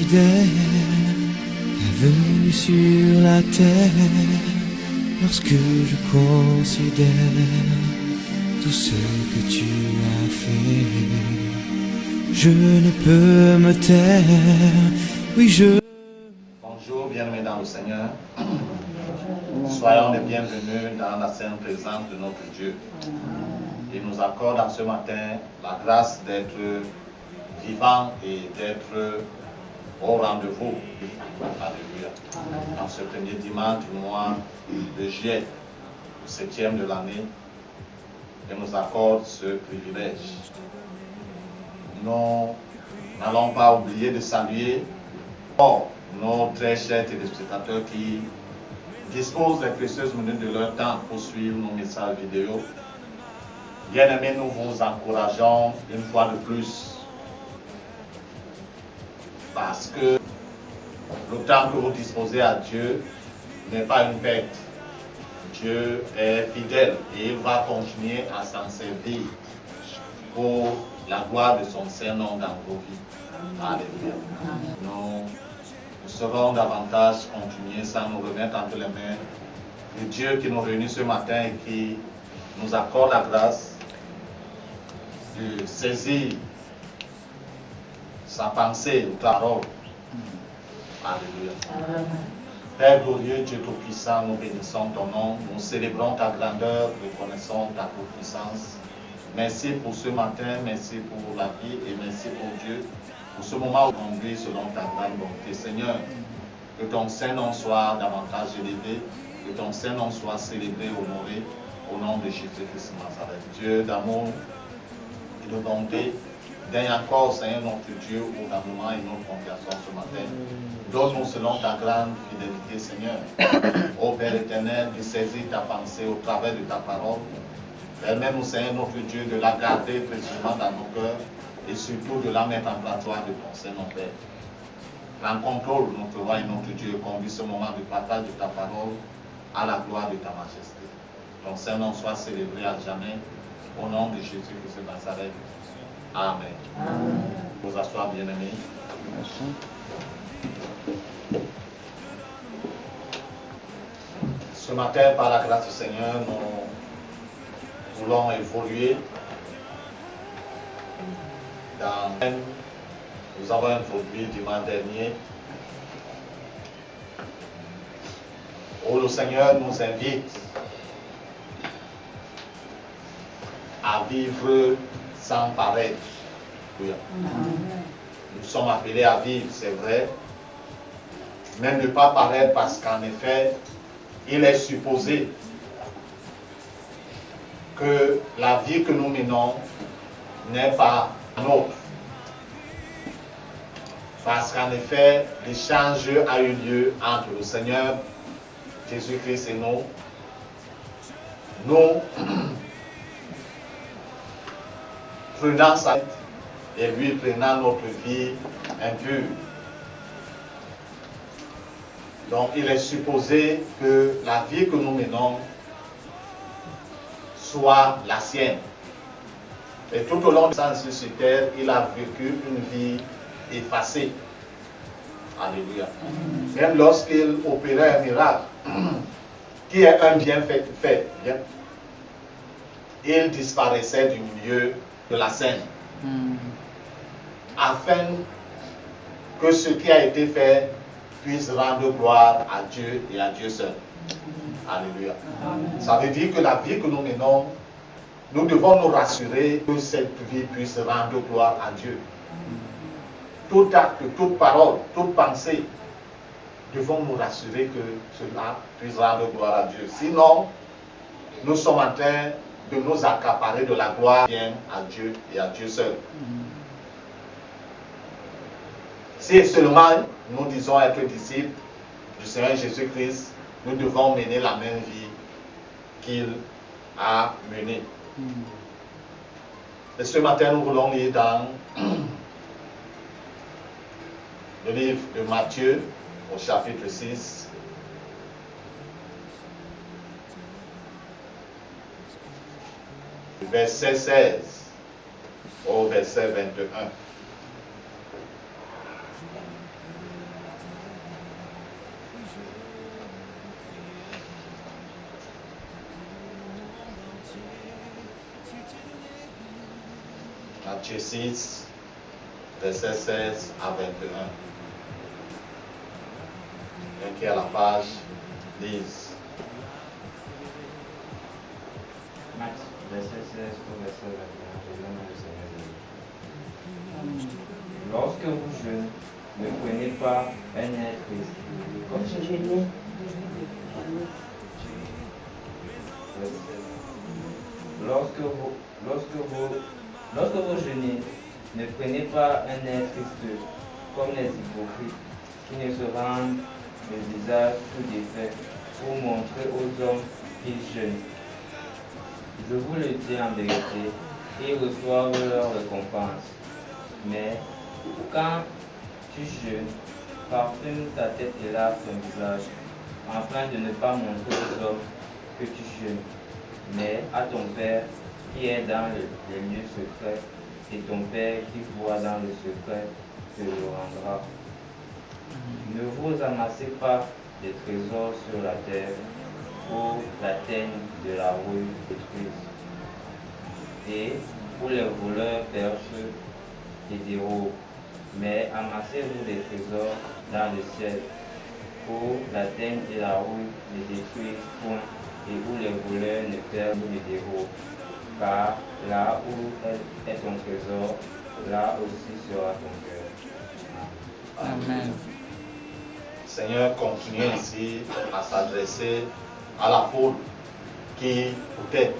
fidèle, t'es venu sur la terre. Lorsque je considère tout ce que tu as fait, je ne peux me taire. Oui, je... Bonjour, bien-aimés dans le Seigneur. Soyons les bienvenus dans la sainte présence de notre Dieu. Il nous accorde en ce matin la grâce d'être vivants et d'être au rendez-vous. Alléluia. Dans ce premier dimanche du mois de juillet, le 7e de l'année, il nous accorde ce privilège. Nous n'allons pas oublier de saluer nos très chers téléspectateurs qui disposent des précieuses minutes de leur temps pour suivre nos messages vidéo. Bien-aimés, nous vous encourageons une fois de plus parce que le temps que vous disposez à Dieu n'est pas une perte. Dieu est fidèle et il va continuer à s'en servir pour la gloire de son Saint-Nom dans vos vies. Alléluia. Nous serons davantage continuer sans nous remettre entre les mains de Dieu qui nous réunit ce matin et qui nous accorde la grâce de saisir sa pensée ou parole. Alléluia. Père glorieux, Dieu Tout-Puissant, nous bénissons ton nom, nous célébrons ta grandeur, reconnaissons ta toute-puissance. Merci pour ce matin, merci pour la vie et merci pour Dieu, pour ce moment où on conduit selon ta grande bonté. Seigneur, que ton Saint-Nom soit davantage élevé, que ton Saint-Nom soit célébré, honoré, au nom de Jésus-Christ de Nazareth. Dieu d'amour et de bonté, daigne encore, Seigneur notre Dieu, au moment et notre confiance ce matin. Donne-nous selon ta grande fidélité, Seigneur. Ô Père éternel, de saisir ta pensée au travers de ta parole. Permets-nous, Seigneur notre Dieu, de la garder précisément dans nos cœurs et surtout de la mettre en pratoire de ton Saint-Nom, Père. Prends contrôle notre roi et notre Dieu, conduis ce moment de partage de ta parole à la gloire de ta majesté. Ton Saint-Nom soit célébré à jamais, au nom de Jésus-Christ de Nazareth. Amen. Amen. Vous asseoir, bien-aimés. Ce matin, par la grâce du Seigneur, nous voulons évoluer dans... Nous avons introduit dimanche dernier où le Seigneur nous invite à vivre sans paraître. Nous sommes appelés à vivre, c'est vrai, mais ne pas paraître parce qu'en effet, il est supposé que la vie que nous menons n'est pas nôtre. Parce qu'en effet, l'échange a eu lieu entre le Seigneur Jésus-Christ et nous. Nous prenant sa vie et lui prenant notre vie impure. Donc il est supposé que la vie que nous menons soit la sienne. Et tout au long de sa vie sur terre, il a vécu une vie effacée. Alléluia. Même lorsqu'il opérait un miracle, qui est un bienfait fait, il disparaissait du milieu de la scène. Afin que ce qui a été fait puisse rendre gloire à Dieu et à Dieu seul. Alléluia. Ça veut dire que la vie que nous menons, nous devons nous rassurer que cette vie puisse rendre gloire à Dieu. Tout acte, toute parole, toute pensée, devons nous rassurer que cela puisse rendre gloire à Dieu. Sinon, nous sommes en train de nous accaparer de la gloire bien à Dieu et à Dieu seul. Si seulement nous disons être disciples du Seigneur Jésus-Christ, nous devons mener la même vie qu'il a menée. Et ce matin, nous voulons lire dans le livre de Matthieu, au chapitre 6. Verset 16 au verset 21. Matthieu 6, verset 16 à 21. Et qui est à la page, lise. Matthieu, verset 16 au verset 21. Lorsque vous jeûnez, ne prenez pas un air triste, comme Lorsque vous jeûnez, ne prenez pas un air triste comme les hypocrites qui ne se rendent le visage tout défait pour montrer aux hommes qu'ils jeûnent. Je vous le dis en vérité, ils reçoivent leur récompense. Mais quand tu jeûnes, parfume ta tête et lave ton visage, afin de ne pas montrer aux hommes que tu jeûnes, mais à ton Père qui est dans les lieux secrets, et ton Père qui voit dans le secret te le rendra. Ne vous amassez pas des trésors sur la terre, où la teigne de la rouille détruise, et où les voleurs percent et dérobent, mais amassez-vous des trésors dans le ciel, où la teigne et la rouille ne détruisent point, et où les voleurs ne perdent ni ne dérobent. Car là où est ton trésor, là aussi sera ton cœur. Amen. Seigneur, continue ici à s'adresser à la foule qui écoutait.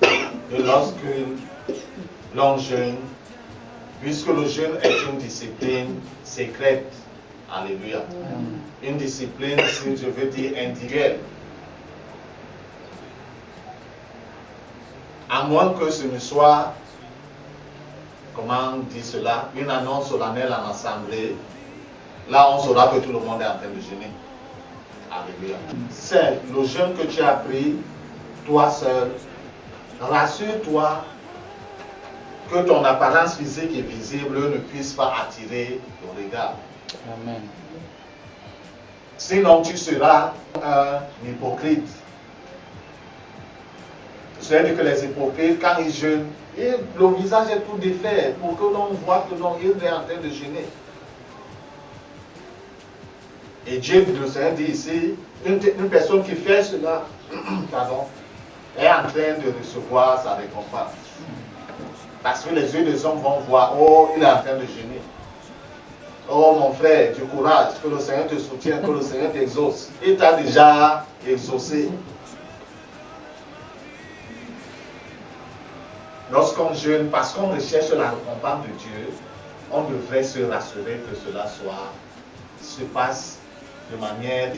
Et lorsque l'on jeûne, puisque le jeûne est une discipline secrète, alléluia, une discipline, si je veux dire, individuelle, à moins que ce ne soit, comment on dit cela, une annonce solennelle en assemblée, là on saura que tout le monde est en train de jeûner. Alléluia. C'est le jeûne que tu as pris, toi seul. Rassure-toi que ton apparence physique et visible ne puisse pas attirer ton regard. Amen. Sinon tu seras un hypocrite. C'est-à-dire que les hypocrites, quand ils jeûnent, le visage est tout défait pour que l'on voit que l'on est en train de jeûner. Et Dieu, le Seigneur dit ici, une personne qui fait cela, pardon, est en train de recevoir sa récompense. Parce que les yeux des hommes vont voir, oh, il est en train de jeûner. Oh mon frère, du courage, que le Seigneur te soutienne, que le Seigneur t'exauce. Il t'a déjà exaucé. Lorsqu'on jeûne, parce qu'on recherche la récompense de Dieu, on devrait se rassurer que cela se passe de manière...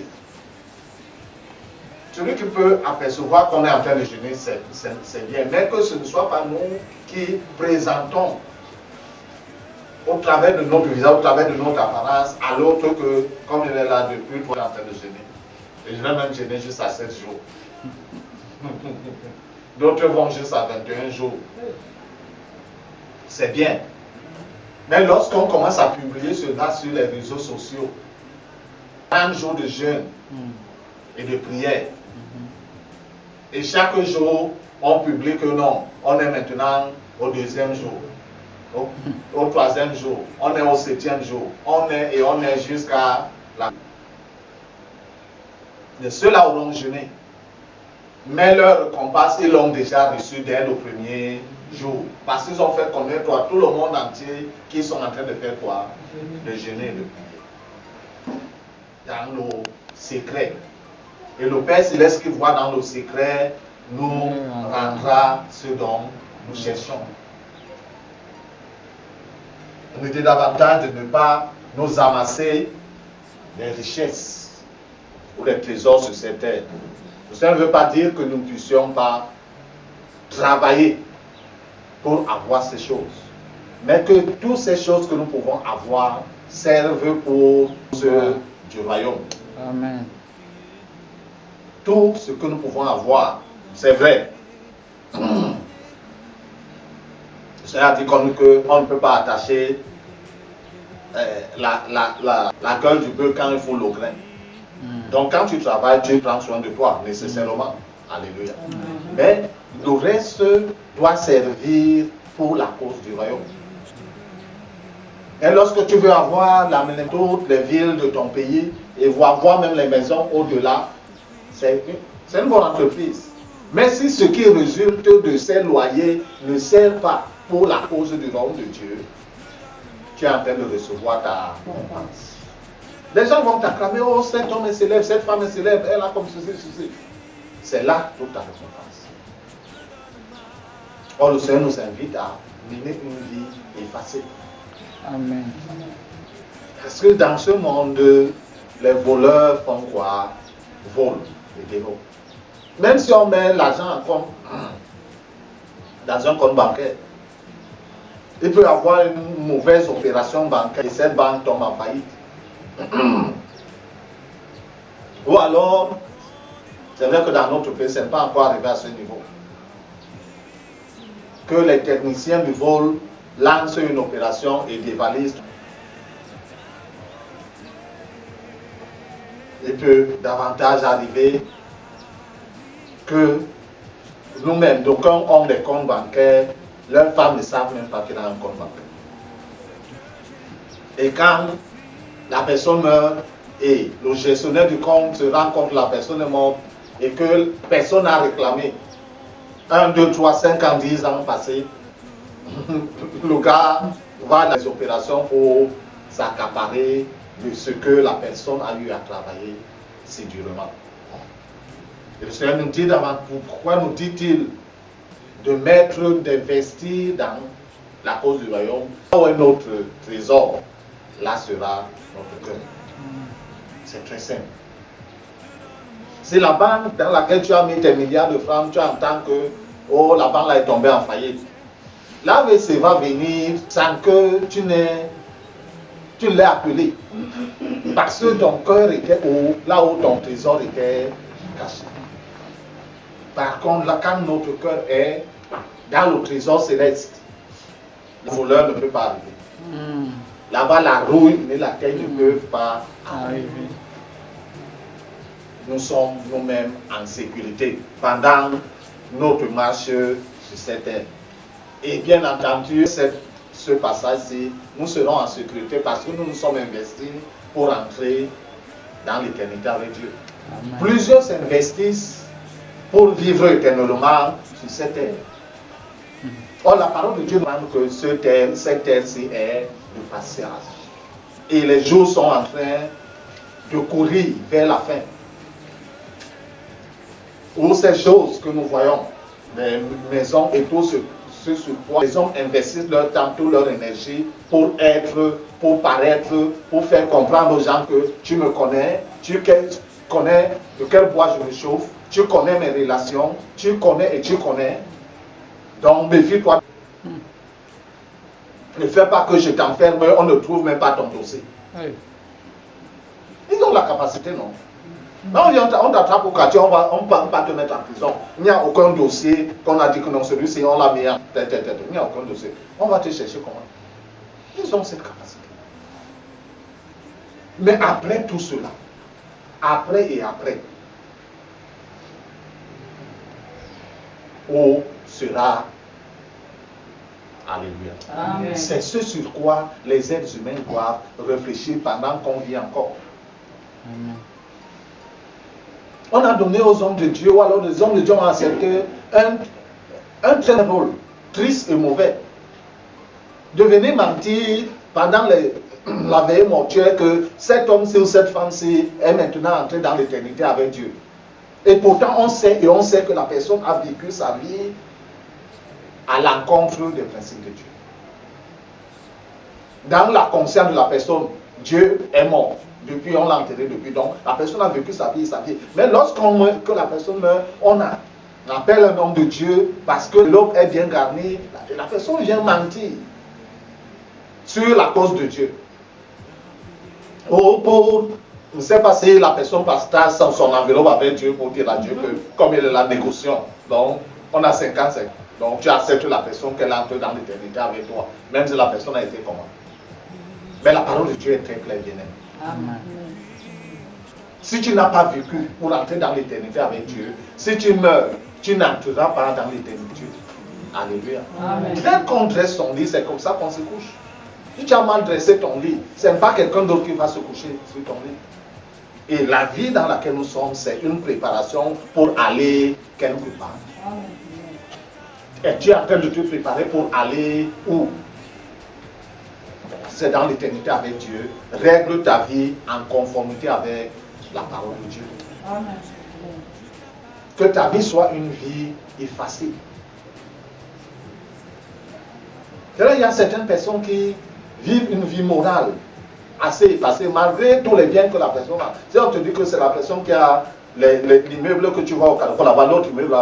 Celui qui peut apercevoir qu'on est en train de jeûner, c'est bien, mais que ce ne soit pas nous qui présentons au travers de notre visage, au travers de notre apparence, à l'autre que, comme il est là depuis, toi, il est en train de jeûner. Et je vais même jeûner juste à 7 jours. D'autres vont juste à 21 jours. C'est bien. Mais lorsqu'on commence à publier cela sur les réseaux sociaux, un jour de jeûne et de prière, et chaque jour, on publie que non, on est maintenant au 2e jour, au 3e jour, on est au 7e jour, on est jusqu'à la... Ceux-là auront jeûné. Mais leur récompense, ils l'ont déjà reçu dès le premier jour. Parce qu'ils ont fait connaître à tout le monde entier qu'ils sont en train de faire quoi? De jeûner et de prier. Dans le secret. Et le Père Céleste qui voit dans le secret nous rendra ce dont nous cherchons. On était davantage de ne pas nous amasser les richesses ou les trésors sur cette terre. Ça ne veut pas dire que nous ne puissions pas travailler pour avoir ces choses. Mais que toutes ces choses que nous pouvons avoir servent pour ceux du royaume. Amen. Tout ce que nous pouvons avoir, c'est vrai. Ça dit qu'on ne peut pas attacher la gueule du bœuf quand il faut le grain. Donc quand tu travailles, Dieu prend soin de toi, nécessairement. Alléluia. Mais Le reste doit servir pour la cause du royaume. Et lorsque tu veux avoir toutes les villes de ton pays et voir même les maisons au-delà, c'est une bonne entreprise. Mais si ce qui résulte de ces loyers ne sert pas pour la cause du royaume de Dieu, tu es en train de recevoir ta récompense. Les gens vont t'acclamer, oh cet homme est célèbre, cette femme est célèbre, elle a comme ceci. C'est là toute ta récompense. Or le Seigneur nous invite à mener une vie effacée. Amen. Parce que dans ce monde, les voleurs font quoi? Volent et dévorent. Même si on met l'argent dans un compte bancaire, il peut y avoir une mauvaise opération bancaire et cette banque tombe en faillite. Ou alors, c'est vrai que dans notre pays, ce n'est pas encore arrivé à ce niveau. Que les techniciens du vol lancent une opération et dévalisent. Il peut davantage arriver que nous-mêmes, d'aucuns ont des comptes bancaires, leurs femmes ne savent même pas qu'il y a un compte bancaire. Et quand la personne meurt et le gestionnaire du compte se rend compte que la personne est morte et que personne n'a réclamé 1, 2, 3, 5 ans, 10 ans passés, le gars va dans les opérations pour s'accaparer de ce que la personne a eu à travailler si durement. Et le Seigneur nous dit d'avant, pourquoi nous dit-il d'investir dans la cause du royaume? Là où est notre trésor, là sera notre cœur. C'est très simple. Si la banque dans laquelle tu as mis tes milliards de francs, tu entends que oh, la banque là est tombée en faillite, l'AVC va venir sans que tu l'aies appelé. Parce que ton cœur était là où ton trésor était caché. Par contre, là, quand notre cœur est dans le trésor céleste, le voleur ne peut pas arriver. Là-bas, la rouille et la terre ne peuvent pas arriver. Nous sommes nous-mêmes en sécurité pendant notre marche sur cette terre. Et bien entendu, ce passage-ci, nous serons en sécurité parce que nous nous sommes investis pour entrer dans l'éternité avec Dieu. Amen. Plusieurs s'investissent pour vivre éternellement sur cette terre. Or, la parole de Dieu demande que cette terre-ci est de passage. Et les jours sont en train de courir vers la fin. Où ces choses que nous voyons, les maisons et tout ce sur quoi les hommes investissent leur temps, toute leur énergie pour paraître, pour faire comprendre aux gens que tu me connais, tu connais de quel bois je me chauffe, tu connais mes relations, tu connais et tu connais. Donc méfie-toi. Ne fais pas que je t'enferme, on ne trouve même pas ton dossier. Oui. Ils ont la capacité, non? On t'attrape au quartier, on ne peut pas te mettre en prison. Il n'y a aucun dossier qu'on a dit que non, celui-ci, on l'a mis en tête. Il n'y a aucun dossier. On va te chercher comment? Ils ont cette capacité. Mais après tout cela, après, où sera Alléluia. C'est ce sur quoi les êtres humains doivent réfléchir pendant qu'on vit encore. Amen. On a donné aux hommes de Dieu, ou alors les hommes de Dieu ont accepté un très rôle, triste et mauvais. De venir mentir pendant la veille mortuaire que cet homme-ci ou cette femme-ci est maintenant entré dans l'éternité avec Dieu. Et pourtant on sait que la personne a vécu sa vie à l'encontre des principes de Dieu. Dans la conscience de la personne, Dieu est mort. Depuis, on l'a enterré depuis. Donc, la personne a vécu sa vie. Mais que la personne meurt, on appelle un homme de Dieu parce que l'aube est bien garnie. La personne vient mentir sur la cause de Dieu. Je ne sais pas si la personne partage son enveloppe avec Dieu pour dire à Dieu que comme il est la négociation, donc on a 55. Donc tu acceptes la personne qu'elle entre dans l'éternité avec toi, même si la personne a été comment. Mais la parole de Dieu est très claire, bien aimé. Amen. Si tu n'as pas vécu pour entrer dans l'éternité avec Dieu, si tu meurs tu n'entreras pas dans l'éternité. Alléluia. Amen. Dès qu'on dresse son lit, c'est comme ça qu'on se couche. Si tu as mal dressé ton lit, ce n'est pas quelqu'un d'autre qui va se coucher sur ton lit. Et la vie dans laquelle nous sommes, c'est une préparation pour aller quelque part. Amen. Et tu es en train de te préparer pour aller où? C'est dans l'éternité avec Dieu. Règle ta vie en conformité avec la parole de Dieu. Amen. Que ta vie soit une vie effacée. Et là, il y a certaines personnes qui vivent une vie morale assez effacée, malgré tous les biens que la personne a. Si on te dit que c'est la personne qui a l'immeuble que tu vois au Carrefour, là-bas, l'autre immeuble,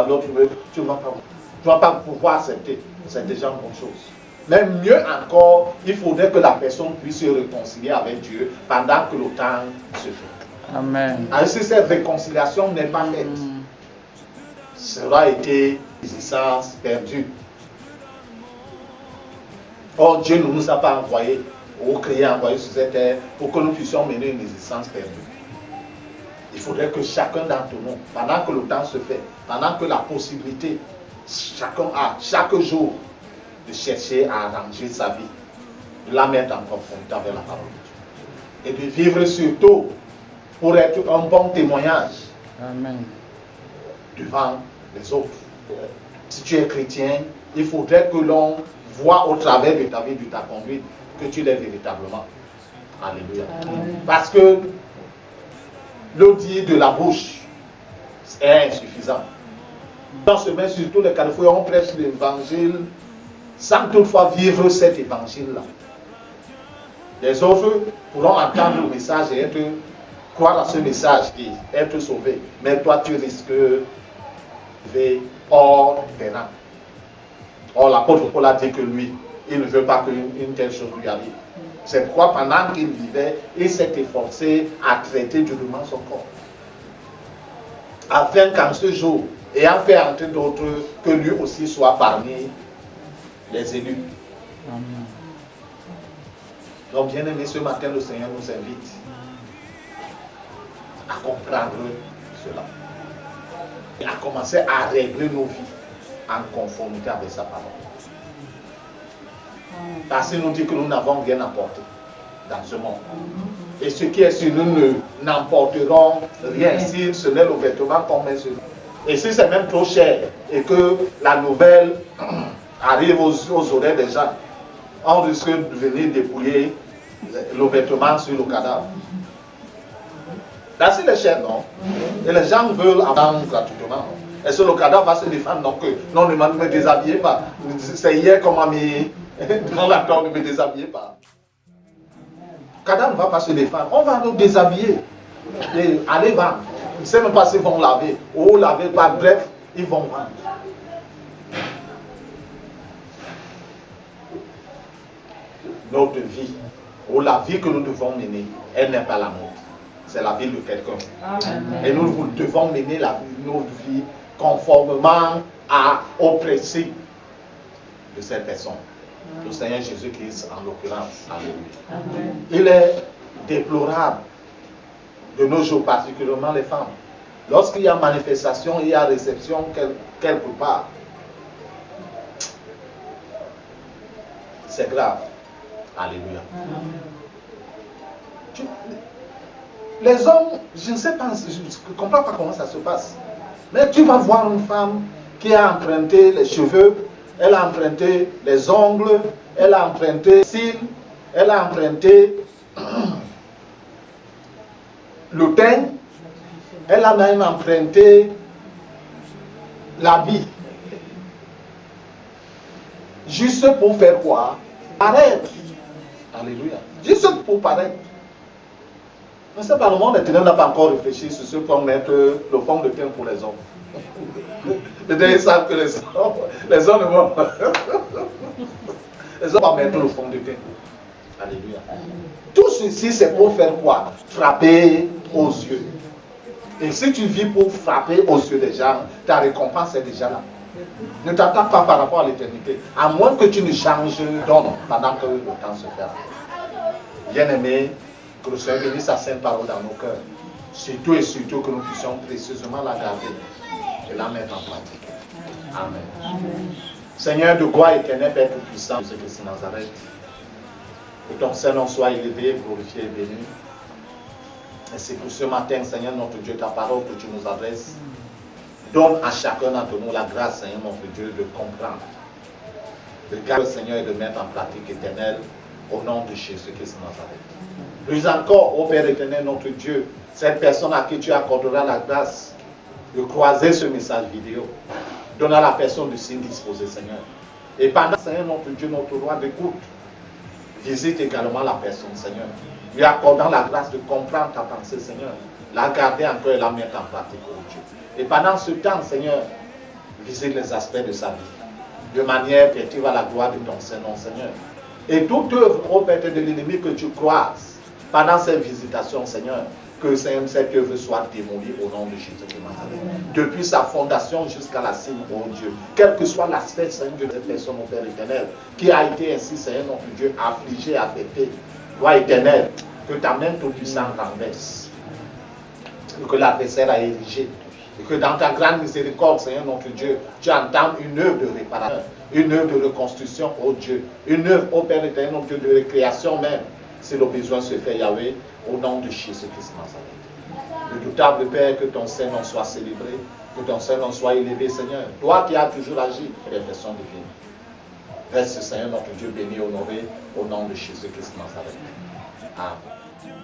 tu ne vas pas pouvoir accepter. C'est déjà une bonne chose. Mais mieux encore, il faudrait que la personne puisse se réconcilier avec Dieu pendant que le temps se fait. Amen. Alors, si cette réconciliation n'est pas faite, ça aura été une existence perdue. Or, Dieu ne nous a pas envoyés, ou créés, envoyés sur cette terre pour que nous puissions mener une existence perdue. Il faudrait que chacun d'entre nous, pendant que le temps se fait, pendant que la possibilité, chacun a, chaque jour, de chercher à arranger sa vie, de la mettre en conformité avec la parole de Dieu. Et de vivre surtout pour être un bon témoignage. Amen. Devant les autres. Si tu es chrétien, il faudrait que l'on voit au travers de ta vie, de ta conduite, que tu l'es véritablement. Alléluia. Amen. Parce que le dire de la bouche est insuffisant. Dans ce même, surtout les Carrefour, on prêche l'évangile sans toutefois vivre cet évangile-là. Les autres pourront entendre le message et croire à ce message et être sauvés. Mais toi, tu risques de vivre hors des rangs. Or, l'apôtre Paul a dit que lui, il ne veut pas qu'une telle chose lui arrive. C'est pourquoi pendant qu'il vivait, il s'est efforcé à traiter durement son corps. Afin qu'en ce jour, ayant fait entrer d'autres, que lui aussi soit parmi les élus. Amen. Donc, bien aimé, ce matin, le Seigneur nous invite à comprendre cela. Et à commencer à régler nos vies en conformité avec sa parole. Parce qu'il nous dit que nous n'avons rien apporté dans ce monde. Et ce qui est sur nous, n'emporteront rien si ce n'est le vêtement qu'on met sur nous. Et si c'est même trop cher et que la nouvelle arrive aux oreilles des gens, on risque de venir dépouiller le vêtement sur le cadavre. Là, c'est les cher, non? Et les gens veulent avoir gratuitement. Est-ce que le cadavre va se défendre? Donc, non, ne me déshabillez pas. C'est hier qu'on m'a mis dans la tombe, ne me déshabillez pas. Le cadavre ne va pas se défendre. On va nous déshabiller. Et aller vendre. Je ne sais même pas s'ils vont laver. Ou laver pas. Bref, ils vont vendre. Notre vie, ou la vie que nous devons mener, elle n'est pas la nôtre. C'est la vie de quelqu'un. Et nous devons mener notre vie conformément au principe de cette personne. Le Seigneur Jésus-Christ en l'occurrence. Alléluia. Il est déplorable de nos jours, particulièrement les femmes. Lorsqu'il y a manifestation, il y a réception quelque part. C'est grave. Alléluia. Les hommes, je ne sais pas, je ne comprends pas comment ça se passe. Mais tu vas voir une femme qui a emprunté les cheveux, elle a emprunté les ongles, elle a emprunté les cils, elle a emprunté le teint, elle a même emprunté l'habit. Juste pour faire quoi? Paraître. Alléluia. Juste pour paraître. Mais c'est pas le monde éternel n'a pas encore réfléchi sur ce qu'on met le fond de teint pour les hommes. Ils savent que les hommes ne vont pas. Les hommes vont mettre le fond de teint. Alléluia. Tout ceci, c'est pour faire quoi? Frapper aux yeux. Et si tu vis pour frapper aux yeux des gens, ta récompense est déjà là. Ne t'attends pas par rapport à l'éternité, à moins que tu ne changes d'homme pendant que le temps se fait. Bien-aimé, que le Seigneur bénisse sa sainte parole dans nos cœurs. Surtout et surtout que nous puissions précieusement la garder et la mettre en pratique. Amen. Seigneur de gloire éternelle, Père tout-puissant, de Christ de Nazareth, que ton Saint-Nom soit élevé, glorifié et béni. Et c'est pour ce matin, Seigneur notre Dieu, ta parole que tu nous adresses. Donne à chacun d'entre nous la grâce, Seigneur notre Dieu, de comprendre, de garder, Seigneur, et de mettre en pratique éternelle au nom de Jésus-Christ de Nazareth. Plus encore, ô Père éternel, notre Dieu, cette personne à qui tu accorderas la grâce de croiser ce message vidéo, donne à la personne de s'y disposer, Seigneur. Et pendant, Seigneur, notre Dieu, notre roi d'écoute, visite également la personne, Seigneur, lui accordant la grâce de comprendre ta pensée, Seigneur, la garder encore et la mettre en pratique, ô Dieu. Et pendant ce temps, Seigneur, visite les aspects de sa vie, de manière effective à la gloire de ton Saint-Nom, Seigneur. Et toute œuvre, ô Père de l'ennemi que tu croises pendant cette visitation, Seigneur, que cette œuvre soit démolie au nom de Jésus de Nazareth. Depuis sa fondation jusqu'à la cime, ô Dieu. Quel que soit l'aspect, Seigneur, de cette personne, ô Père éternel, qui a été ainsi, Seigneur, notre Dieu, affligé, affecté, loi éternelle, que ta main toute-puissante renverse. Et que l'adversaire a érigé. Et que dans ta grande miséricorde, Seigneur, notre Dieu, tu entends une œuvre de réparation, une œuvre de reconstruction, ô Dieu. Une œuvre, ô Père éternel, notre Dieu, de récréation même. Si le besoin se fait, Yahweh, au nom de Jésus-Christ de Nazareth. Le doutable Père, que ton Saint-Nom soit célébré, que ton Saint-Nom soit élevé, Seigneur. Toi qui as toujours agi, perfection divine. Reste, Seigneur, notre Dieu béni, honoré, au nom de Jésus-Christ de Nazareth. Amen.